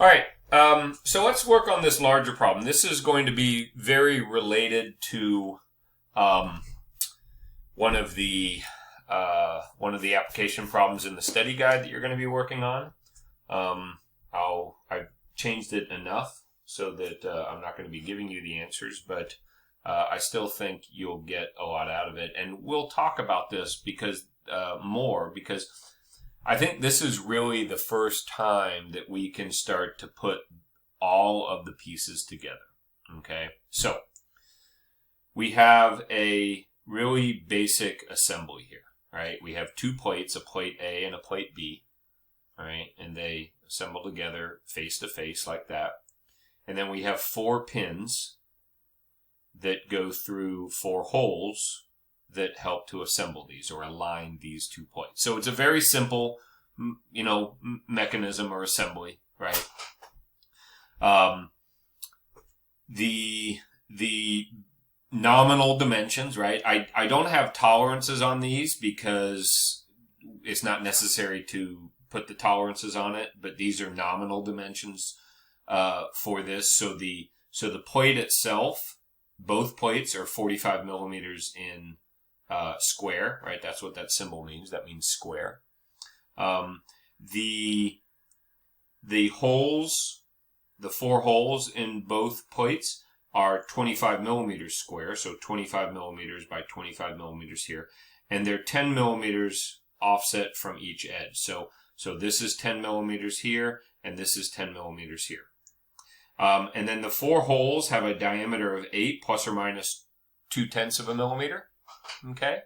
All right, so let's work on this larger problem. This is going to be very related to one of the application problems in the study guide that you're going to be working on. I've changed it enough so that I'm not going to be giving you the answers, but I still think you'll get a lot out of it. And we'll talk about this because I think this is really the first time that we can start to put all of the pieces together. Okay, so we have a really basic assembly here, right? We have two plates, a plate A and a plate B, right? And they assemble together face to face like that. And then we have 4 pins that go through 4 holes that help to assemble these or align these 2 plates. So it's a very simple, mechanism or assembly, right? The nominal dimensions, right? I don't have tolerances on these because it's not necessary to put the tolerances on it, but these are nominal dimensions for this. So the plate itself, both plates are 45 millimeters in square, right? That's what that symbol means. That means square. The holes, the 4 holes in both plates are 25 millimeters square, so 25 millimeters by 25 millimeters here, and they're 10 millimeters offset from each edge. So this is 10 millimeters here, and this is 10 millimeters here. And then the 4 holes have a diameter of 8 plus or minus 0.2 of a millimeter. Okay,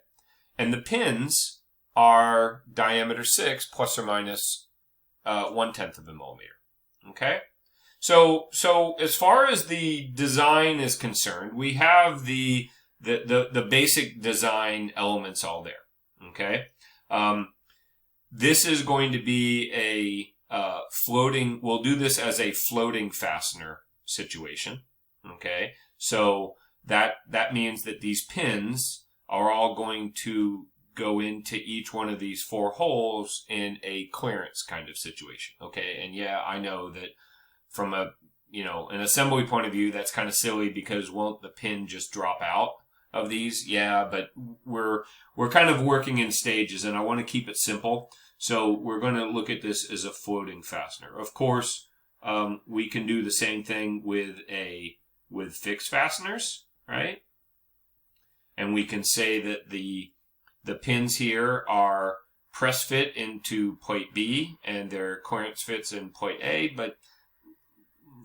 and the pins are diameter 6 plus or minus 0.1 of a millimeter. Okay, so as far as the design is concerned, we have the basic design elements all there. Okay, this is going to be a floating. We'll do this as a floating fastener situation. Okay, so that means that these pins are all going to go into each one of these 4 holes in a clearance kind of situation. Okay, and yeah, I know that from an assembly point of view, that's kind of silly because won't the pin just drop out of these? Yeah, but we're kind of working in stages, and I want to keep it simple. So we're going to look at this as a floating fastener. Of course, we can do the same thing with fixed fasteners, right? And we can say that the pins here are press fit into plate B and their clearance fits in plate A, but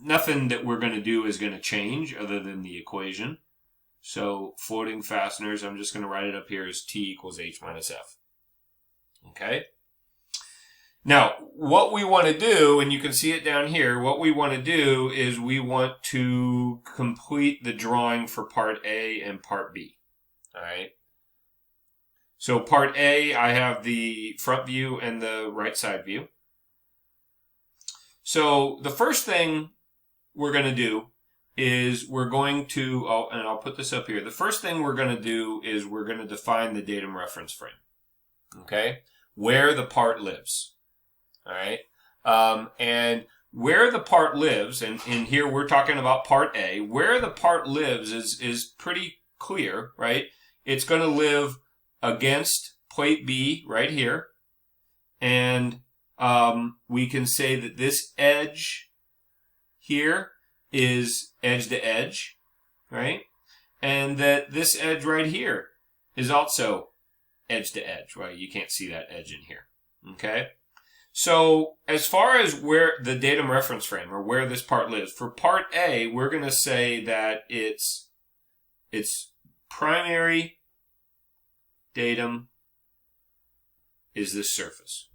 nothing that we're going to do is going to change other than the equation. So floating fasteners, I'm just going to write it up here as T equals H minus F. Okay? Now, what we want to do, and you can see it down here, what we want to do is we want to complete the drawing for part A and part B. All right. So part A, I have the front view and the right side view. So the first thing we're going to do is we're going to, and I'll put this up here. The first thing we're going to do is we're going to define the datum reference frame. Okay. Where the part lives. All right. And where the part lives, and here we're talking about part A, where the part lives is pretty clear, right? It's going to live against plate B right here. And we can say that this edge here is edge to edge, right? And that this edge right here is also edge to edge, right? You can't see that edge in here, okay? So as far as where the datum reference frame or where this part lives, for part A, we're going to say that its primary datum is this surface.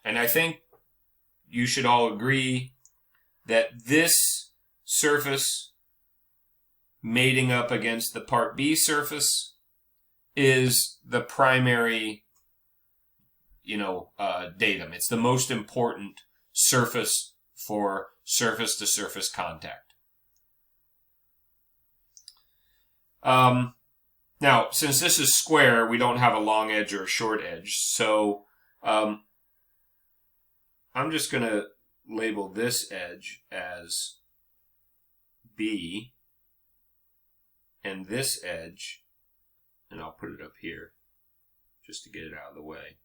And I think you should all agree that this surface mating up against the part B surface is the primary datum. It's the most important surface for surface-to-surface contact. Now, since this is square, we don't have a long edge or a short edge. So I'm just going to label this edge as B, and this edge, and I'll put it up here just to get it out of the way,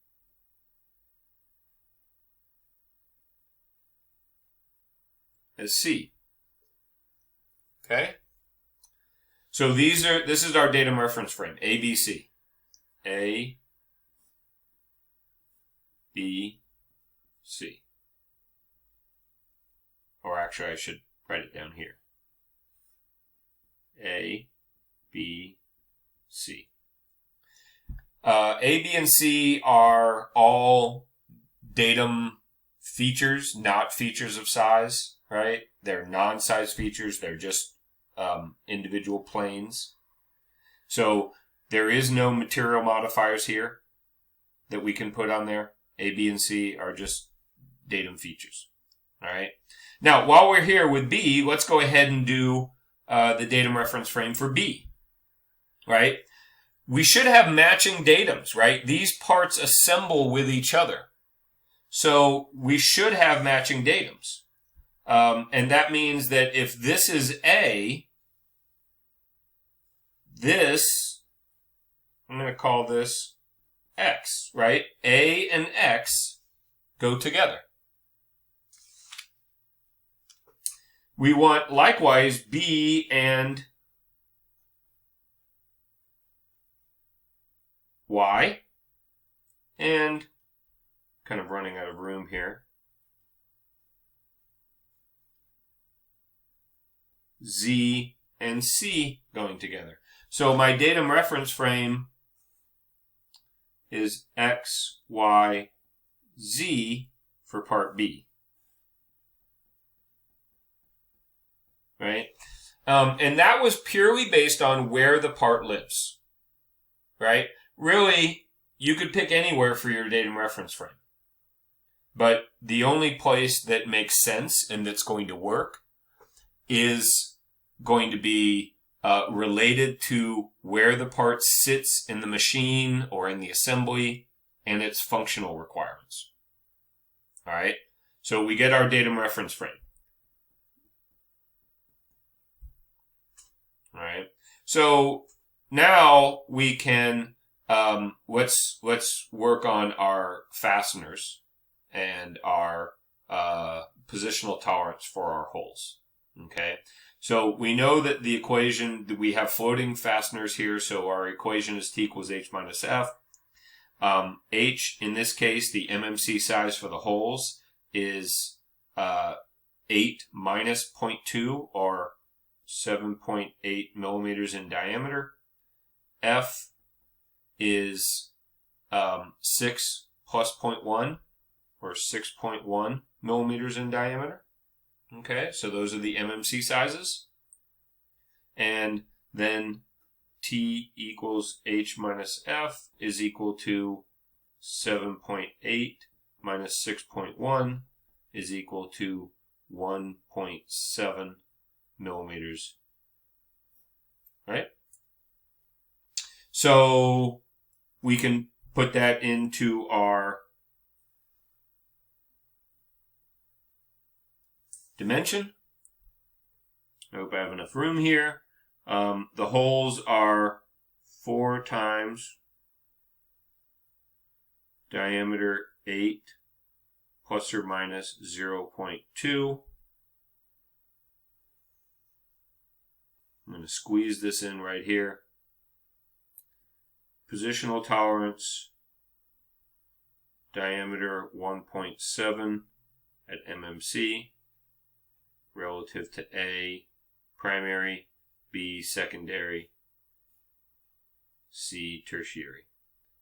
as C. Okay? So this is our datum reference frame, A, B, C. A, B, C. Or actually, I should write it down here. A, B, C. A, B, and C are all datum features, not features of size, right? They're non-size features. They're just individual planes. So there is no material modifiers here that we can put on there. A, B, and C are just datum features. All right. Now, while we're here with B, let's go ahead and do the datum reference frame for B. Right? We should have matching datums, right? These parts assemble with each other. So we should have matching datums. And that means that if this is A, this, I'm going to call this X, right? A and X go together. We want, likewise, B and Y, and kind of running out of room here, Z and C going together. So my datum reference frame is X, Y, Z for part B. Right? And that was purely based on where the part lives. Right? Really, you could pick anywhere for your datum reference frame. But the only place that makes sense and that's going to work is going to be related to where the part sits in the machine or in the assembly and its functional requirements. All right? So we get our datum reference frame. All right? So now we can, let's work on our fasteners and our positional tolerance for our holes. Okay? So we know that the equation, that we have floating fasteners here, so our equation is T equals H minus F. H, in this case, the MMC size for the holes is 8 minus 0.2, or 7.8 millimeters in diameter. F is 6 plus 0.1, or 6.1 millimeters in diameter. Okay, so those are the MMC sizes. And then T equals H minus F is equal to 7.8 minus 6.1 is equal to 1.7 millimeters. Right? So we can put that into our dimension. I hope I have enough room here. The holes are 4 times diameter 8 plus or minus 0.2. I'm going to squeeze this in right here. Positional tolerance, diameter 1.7 at MMC, relative to A, primary, B, secondary, C, tertiary.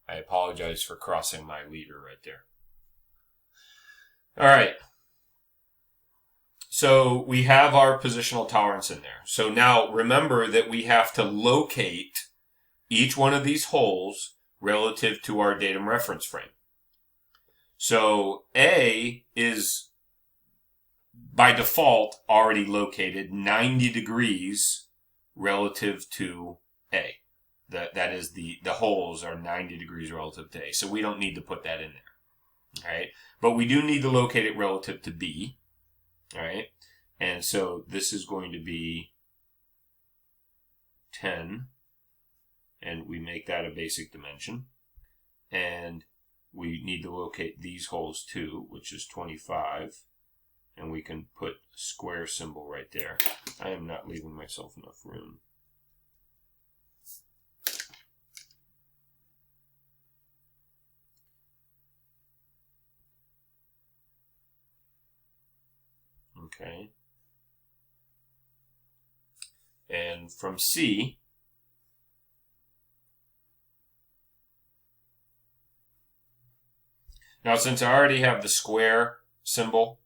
I apologize for crossing my leader right there. All right. So we have our positional tolerance in there. So now remember that we have to locate each one of these holes relative to our datum reference frame. So A is by default already located 90 degrees relative to A. That is the holes are 90 degrees relative to A. So we don't need to put that in there. All right? But we do need to locate it relative to B. All right. And so this is going to be 10, and we make that a basic dimension. And we need to locate these holes too, which is 25. And we can put a square symbol right there. I am not leaving myself enough room. Okay. And from C, now since I already have the square symbol,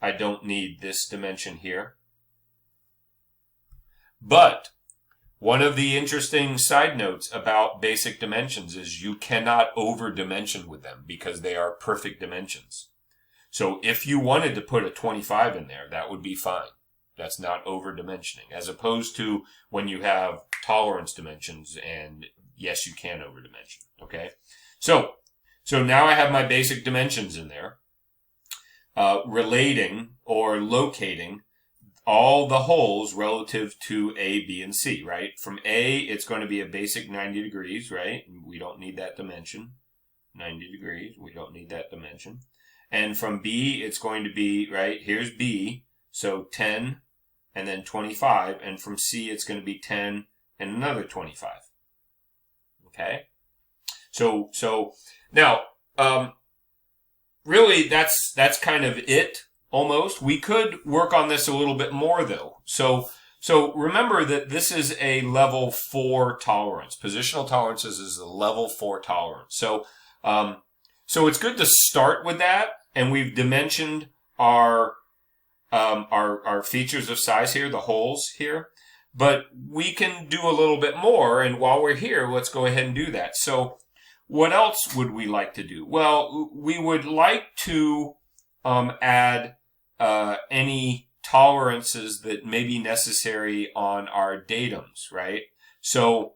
I don't need this dimension here. But one of the interesting side notes about basic dimensions is you cannot over-dimension with them because they are perfect dimensions. So if you wanted to put a 25 in there, that would be fine. That's not over-dimensioning, as opposed to when you have tolerance dimensions, and yes, you can over-dimension, okay? So now I have my basic dimensions in there, relating or locating all the holes relative to A, B, and C, right? From A, it's going to be a basic 90 degrees, right? We don't need that dimension. 90 degrees, we don't need that dimension. And from B, it's going to be, right, here's B, so 10 and then 25. And from C, it's going to be 10 and another 25. Okay? So now, really, that's kind of it, almost. We could work on this a little bit more, though. So remember that this is a level 4 tolerance. Positional tolerances is a level 4 tolerance. So it's good to start with that, and we've dimensioned our features of size here, the holes here. But we can do a little bit more, and while we're here, let's go ahead and do that. So what else would we like to do? Well, we would like to add any tolerances that may be necessary on our datums, right? So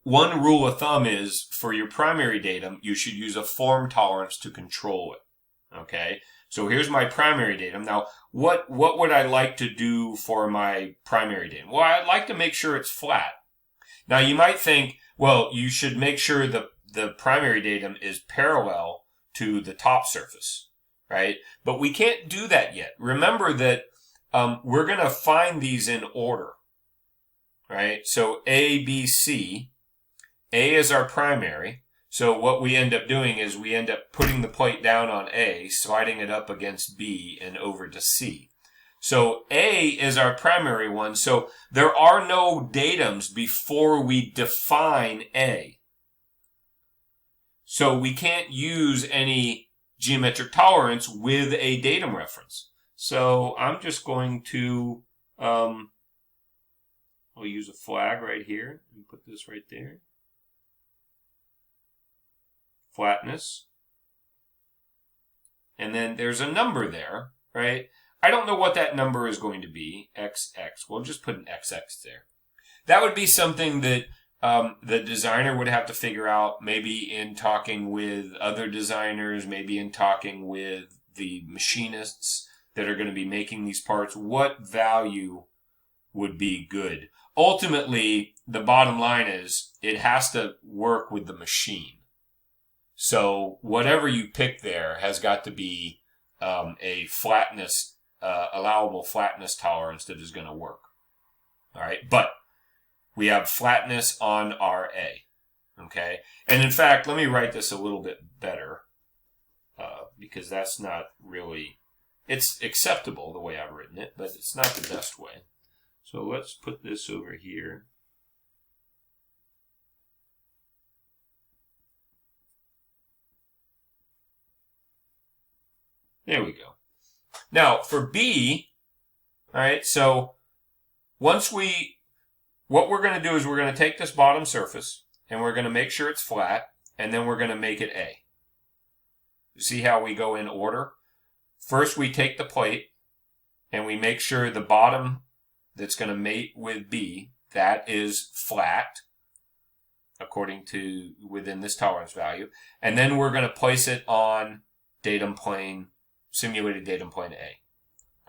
one rule of thumb is for your primary datum, you should use a form tolerance to control it, okay? So here's my primary datum. Now, what would I like to do for my primary datum? Well, I'd like to make sure it's flat. Now, you might think, well, you should make sure the primary datum is parallel to the top surface, right? But we can't do that yet. Remember that we're going to find these in order, right? So A, B, C. A is our primary. So what we end up doing is we end up putting the plate down on A, sliding it up against B, and over to C. So A is our primary one. So there are no datums before we define A. So we can't use any geometric tolerance with a datum reference. So I'm just going to, I'll use a flag right here and put this right there. Flatness. And then there's a number there, right? I don't know what that number is going to be, XX. We'll just put an XX there. That would be something that the designer would have to figure out, maybe in talking with other designers, maybe in talking with the machinists that are going to be making these parts, what value would be good. Ultimately, the bottom line is it has to work with the machine. So whatever you pick there has got to be a flatness, allowable flatness tolerance that is going to work. All right, but we have flatness on our A, okay? And in fact, let me write this a little bit better because that's not really, it's acceptable the way I've written it, but it's not the best way. So let's put this over here. There we go. Now, for B, all right, so what we're going to do is we're going to take this bottom surface and we're going to make sure it's flat, and then we're going to make it A. See how we go in order? First, we take the plate and we make sure the bottom that's going to mate with B, that is flat according to within this tolerance value. And then we're going to place it on datum plane, simulated datum plane A.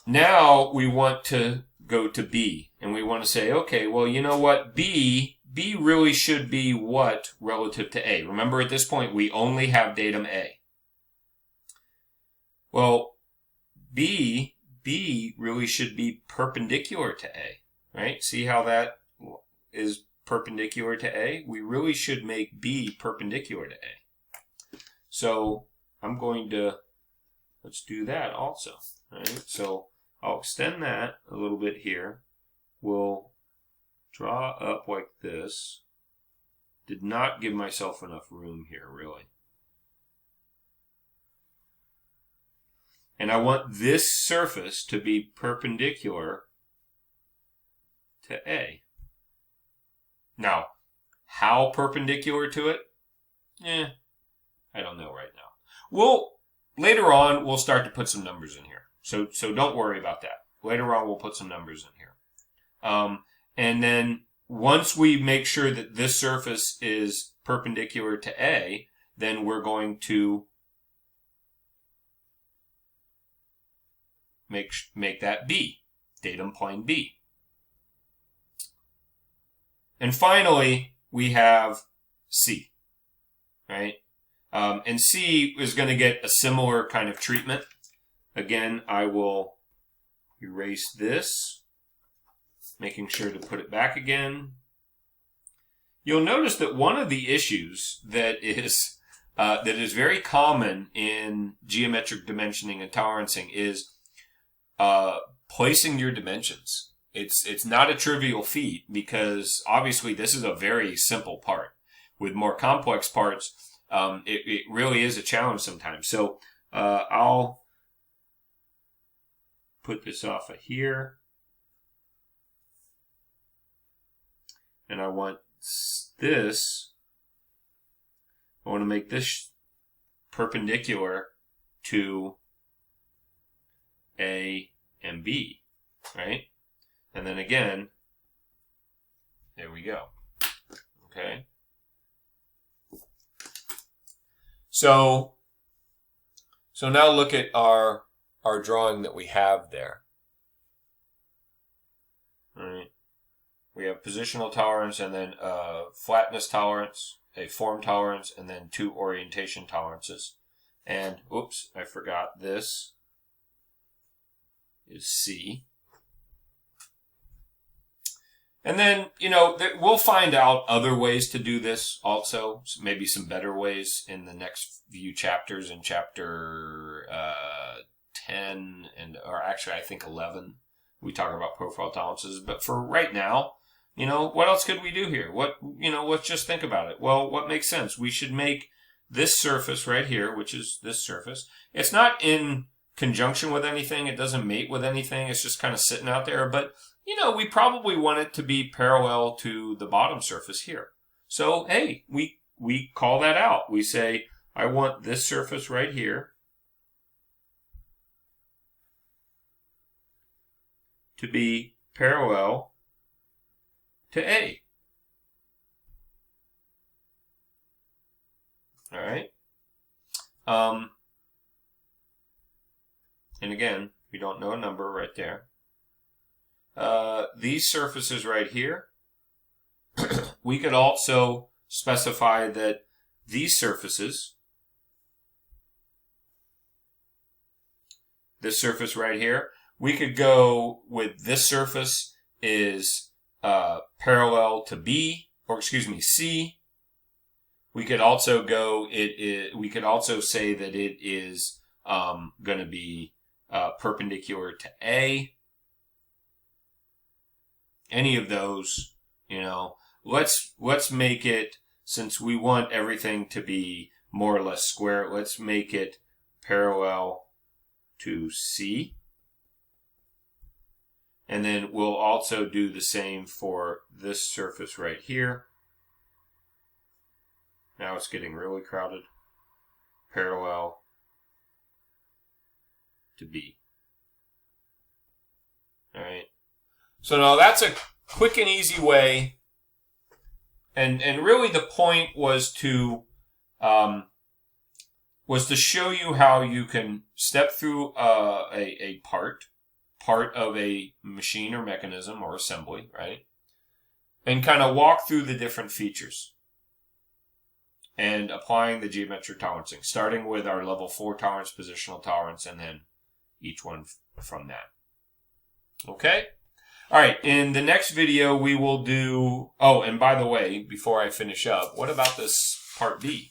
Now we want to go to B, and we want to say, okay, well, you know what? B really should be what relative to A? Remember, at this point, we only have datum A. Well, B really should be perpendicular to A, right? See how that is perpendicular to A? We really should make B perpendicular to A. So I'm going to, let's do that also, right? So I'll extend that a little bit here. We'll draw up like this. Did not give myself enough room here, really. And I want this surface to be perpendicular to A. Now, how perpendicular to it? I don't know right now. Later on, we'll start to put some numbers in here. So don't worry about that. Later on, we'll put some numbers in here. And then once we make sure that this surface is perpendicular to A, then we're going to make that B, datum plane B. And finally, we have C, right? And C is going to get a similar kind of treatment. Again, I will erase this, making sure to put it back again. You'll notice that one of the issues that is very common in geometric dimensioning and tolerancing is placing your dimensions. It's not a trivial feat because obviously this is a very simple part. With more complex parts, it really is a challenge sometimes. So I'll put this off of here. And I want this, I want to make this perpendicular to A and B, right? And then again, there we go. Okay. So now look at our drawing that we have there. All right. We have positional tolerance and then flatness tolerance, a form tolerance, and then 2 orientation tolerances. And, oops, I forgot this is C. And then, we'll find out other ways to do this also, maybe some better ways in the next few chapters, in chapter 10, or actually I think 11. We talk about profile tolerances. But for right now, what else could we do here? Let's just think about it. Well, what makes sense? We should make this surface right here, which is this surface. It's not in conjunction with anything. It doesn't mate with anything. It's just kind of sitting out there. But, we probably want it to be parallel to the bottom surface here. So, hey, we call that out. We say, I want this surface right here to be parallel to A. All right. And again, we don't know a number right there. These surfaces right here, we could also specify that these surfaces, this surface right here, we could go with this surface is parallel to B, or excuse me, C. We could also go, we could also say that it is going to be perpendicular to A. Any of those, let's make it, since we want everything to be more or less square, let's make it parallel to C. And then we'll also do the same for this surface right here. Now it's getting really crowded. Parallel to B. All right. So now that's a quick and easy way. And really the point was to show you how you can step through a part, part of a machine or mechanism or assembly, right? And kind of walk through the different features and applying the geometric tolerancing, starting with our level 4 tolerance, positional tolerance, and then each one from that. Okay? All right, in the next video, we will do... Oh, and by the way, before I finish up, what about this part B?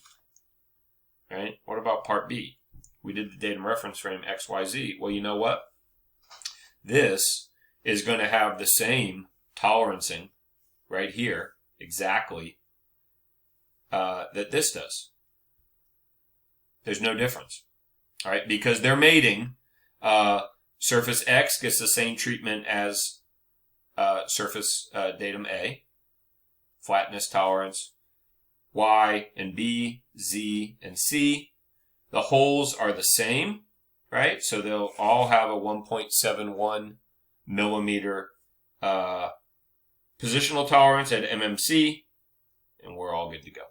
Right? What about part B? We did the datum reference frame XYZ. Well, you know what? This is going to have the same tolerancing right here, exactly, that this does. There's no difference. All right, because they're mating. Surface X gets the same treatment as surface datum A, flatness tolerance. Y and B, Z and C. The holes are the same, right? So they'll all have a 1.71 millimeter positional tolerance at MMC, and we're all good to go.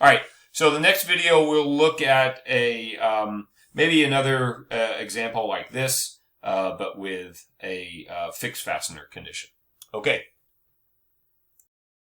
All right, so the next video we'll look at a maybe another example like this, but with a fixed fastener condition. Okay.